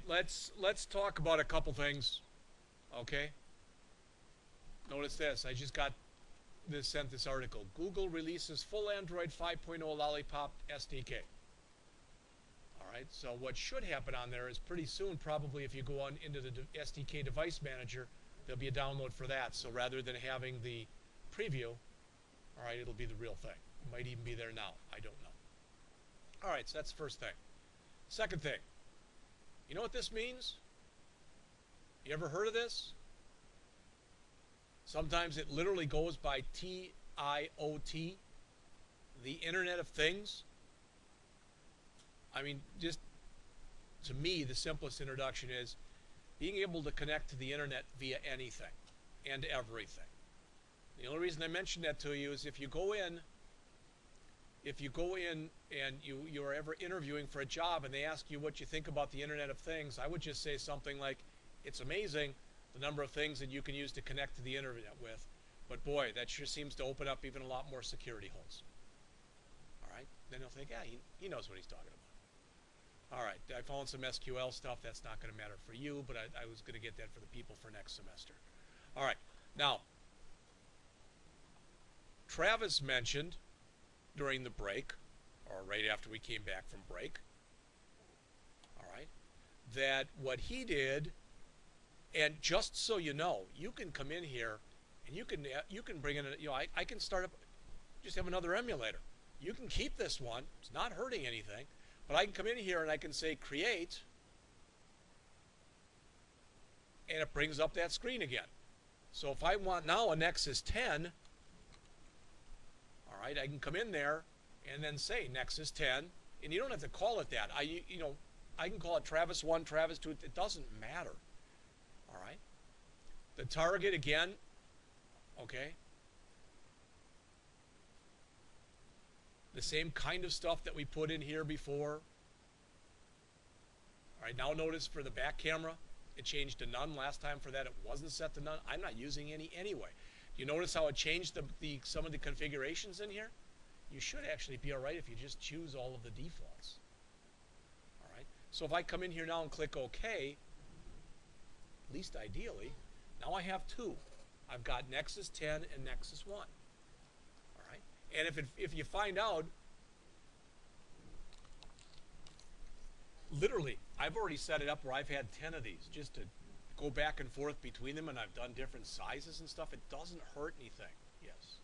right, let's talk about a couple things. Okay. Notice this. I just got sent this article. Google releases full Android 5.0 Lollipop SDK. All right. So what should happen on there is pretty soon, probably if you go on into the SDK device manager, there'll be a download for that. So rather than having the preview, all right, it'll be the real thing. It might even be there now. I don't know. All right. So that's the first thing. Second thing. You know what this means? You ever heard of this? Sometimes it literally goes by TIoT, the Internet of Things. I mean, just to me, the simplest introduction is being able to connect to the internet via anything and everything. The only reason I mention that to you is if you go in and you are ever interviewing for a job and they ask you what you think about the Internet of Things, I would just say something like, it's amazing the number of things that you can use to connect to the internet with, but boy, that sure seems to open up even a lot more security holes. All right, then they'll think, yeah, he knows what he's talking about. All right, I found some SQL stuff. That's not going to matter for you, but I was going to get that for the people for next semester. All right, now, Travis mentioned during the break, or right after we came back from break, all right, that what he did, and just so you know, you can come in here and you can bring in, I can start up, just have another emulator. You can keep this one, it's not hurting anything, but I can come in here and I can say create, and it brings up that screen again. So if I want now a Nexus 10, all right, I can come in there and then say Nexus 10, and you don't have to call it that. I can call it Travis 1, Travis 2, it doesn't matter. All right. The target again, okay. The same kind of stuff that we put in here before. All right, now notice for the back camera, it changed to none. Last time for that, it wasn't set to none. I'm not using any anyway. You notice how it changed some of the configurations in here? You should actually be all right if you just choose all of the defaults. All right. So if I come in here now and click OK, at least ideally, now I have two. I've got Nexus 10 and Nexus 1. All right. And if you find out, literally, I've already set it up where I've had 10 of these just to go back and forth between them, and I've done different sizes and stuff. It doesn't hurt anything. Yes.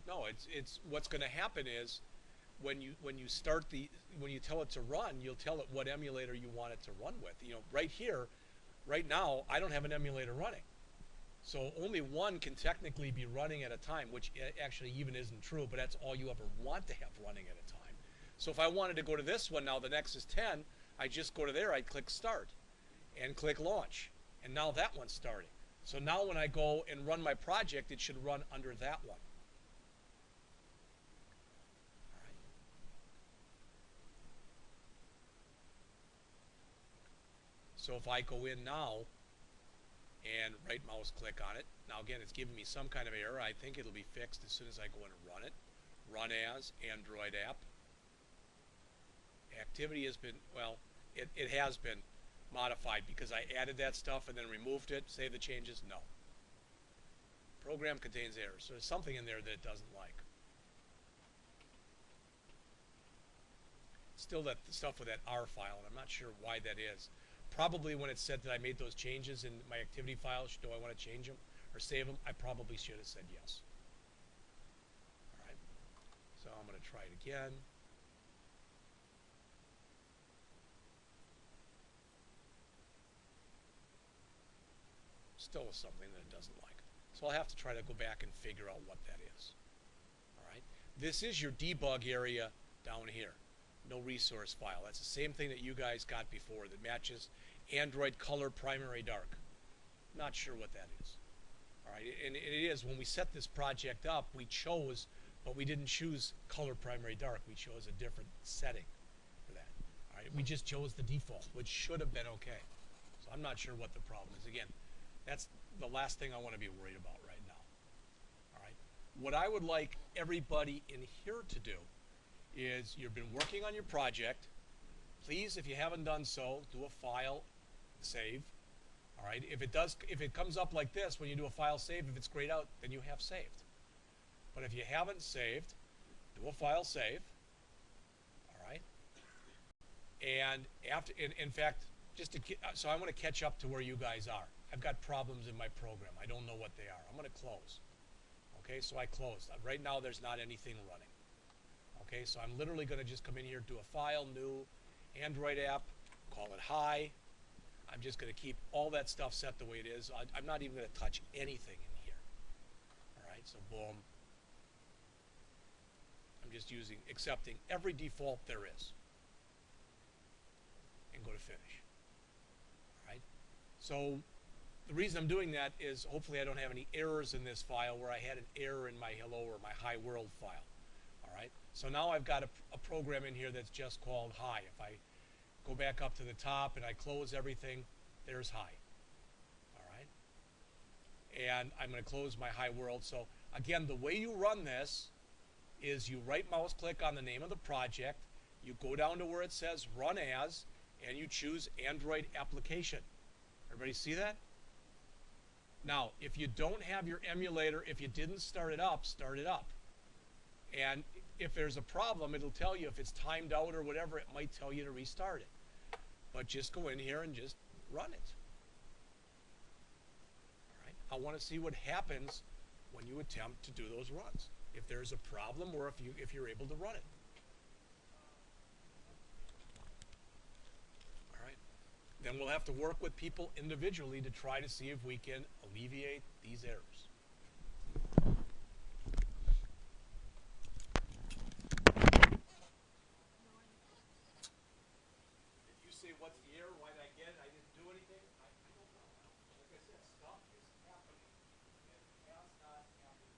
No, it's what's going to happen is when you tell it to run, you'll tell it what emulator you want it to run with. Right here, right now, I don't have an emulator running. So only one can technically be running at a time, which actually even isn't true, but that's all you ever want to have running at a time. So if I wanted to go to this one now, the Nexus 10, I just go to there, I click Start and click Launch. And now that one's starting. So now when I go and run my project, it should run under that one. So if I go in now and right mouse click on it, now again it's giving me some kind of error. I think it'll be fixed as soon as I go in and run it. Run as Android app. Activity has been, well, it has been modified because I added that stuff and then removed it. Save the changes? No. Program contains errors. So there's something in there that it doesn't like. Still that stuff with that R file, and I'm not sure why that is. Probably when it said that I made those changes in my activity files, do I want to change them or save them? I probably should have said yes. All right. So I'm going to try it again. Still something that it doesn't like. So I'll have to try to go back and figure out what that is. All right. This is your debug area down here. No resource file. That's the same thing that you guys got before that matches Android color primary dark. Not sure what that is. All right, and it is when we set this project up, we chose, but we didn't choose color primary dark. We chose a different setting for that. All right, we just chose the default, which should have been okay. So I'm not sure what the problem is. Again, that's the last thing I want to be worried about right now. All right, what I would like everybody in here to do is you've been working on your project. Please, if you haven't done so, do a file save. All right. If it comes up like this when you do a file save, if it's grayed out, then you have saved. But if you haven't saved, do a file save. All right. And in fact, so I want to catch up to where you guys are. I've got problems in my program. I don't know what they are. I'm going to close. Okay, so I closed. Right now there's not anything running. Okay, so I'm literally going to just come in here, do a file, new Android app, call it hi. I'm just going to keep all that stuff set the way it is. I'm not even going to touch anything in here. All right, so boom. I'm just accepting every default there is. And go to finish. All right, so the reason I'm doing that is hopefully I don't have any errors in this file where I had an error in my hello or my hi world file. All right, so now I've got a program in here that's just called hi. If I go back up to the top and I close everything, there's hi. All right, and I'm going to close my hi world. So again, the way you run this is you right mouse click on the name of the project, you go down to where it says run as, and you choose Android application. Everybody see that? Now, if you don't have your emulator, if you didn't start it up, start it up. And if there's a problem, it'll tell you if it's timed out or whatever, it might tell you to restart it. But just go in here and just run it. All right. I want to see what happens when you attempt to do those runs. If there's a problem or if you're able to run it. All right. Then we'll have to work with people individually to try to see if we can alleviate these errors. If you say, what's the error? Why did I get it? I didn't do anything. I don't know. Like I said, stuff is happening and it has not happened.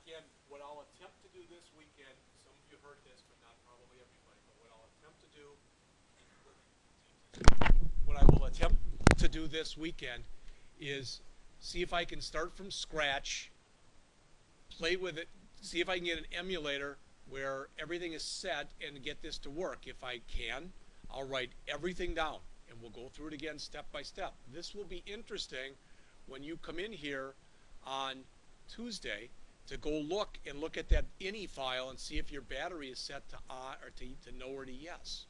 again, what I'll attempt to do this weekend, some of you heard this, but not probably everybody, but what I'll attempt to do, what I will attempt to do this weekend is see if I can start from scratch, play with it, see if I can get an emulator where everything is set and get this to work. If I can, I'll write everything down and we'll go through it again step by step. This will be interesting when you come in here on Tuesday to go look at that INI file and see if your battery is set to on or to no or to yes.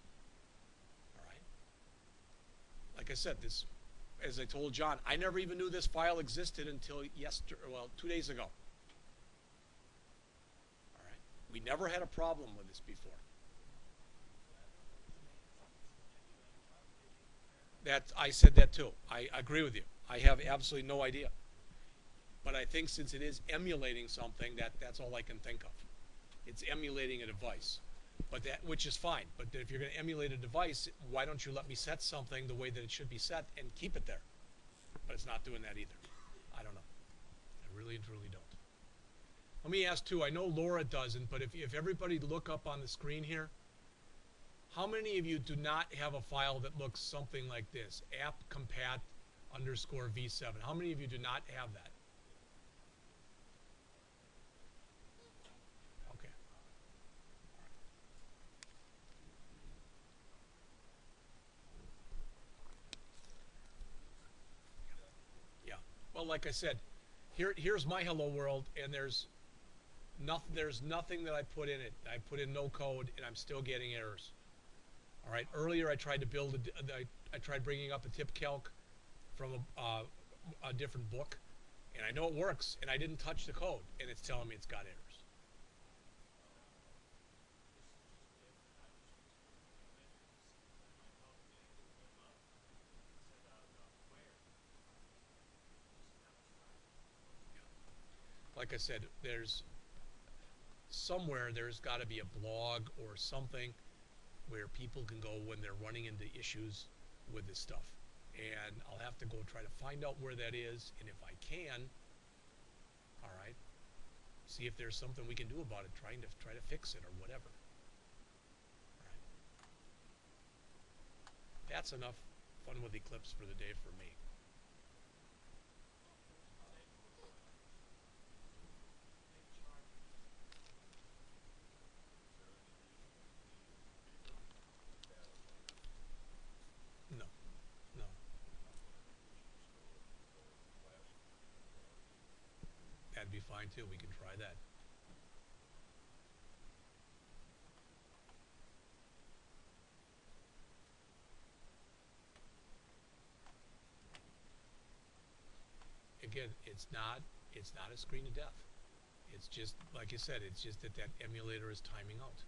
All right. Like I said, this, as I told John, I never even knew this file existed until 2 days ago. All right. We never had a problem with this before. That I said that too. I agree with you. I have absolutely no idea. But I think since it is emulating something, that's all I can think of. It's emulating a device, but which is fine. But if you're going to emulate a device, why don't you let me set something the way that it should be set and keep it there? But it's not doing that either. I don't know. I really and truly don't. Let me ask too. I know Laura doesn't, but if everybody look up on the screen here, how many of you do not have a file that looks something like this? appcompat_v7. How many of you do not have that? Okay. Yeah. Well, like I said, here's my hello world, and there's nothing that I put in it. I put in no code, and I'm still getting errors. All right. Earlier, I tried to build I tried bringing up a TipCalc from a different book, and I know it works, and I didn't touch the code, and it's telling me it's got errors. Like I said, there's got to be a blog or something where people can go when they're running into issues with this stuff. And I'll have to go try to find out where that is, and if I can, all right, see if there's something we can do about it, try to fix it or whatever. All right. That's enough fun with Eclipse for the day for me. No, no. That'd be fine too. We can try that. Again, it's not a screen of death. It's just, like I said, it's just that emulator is timing out.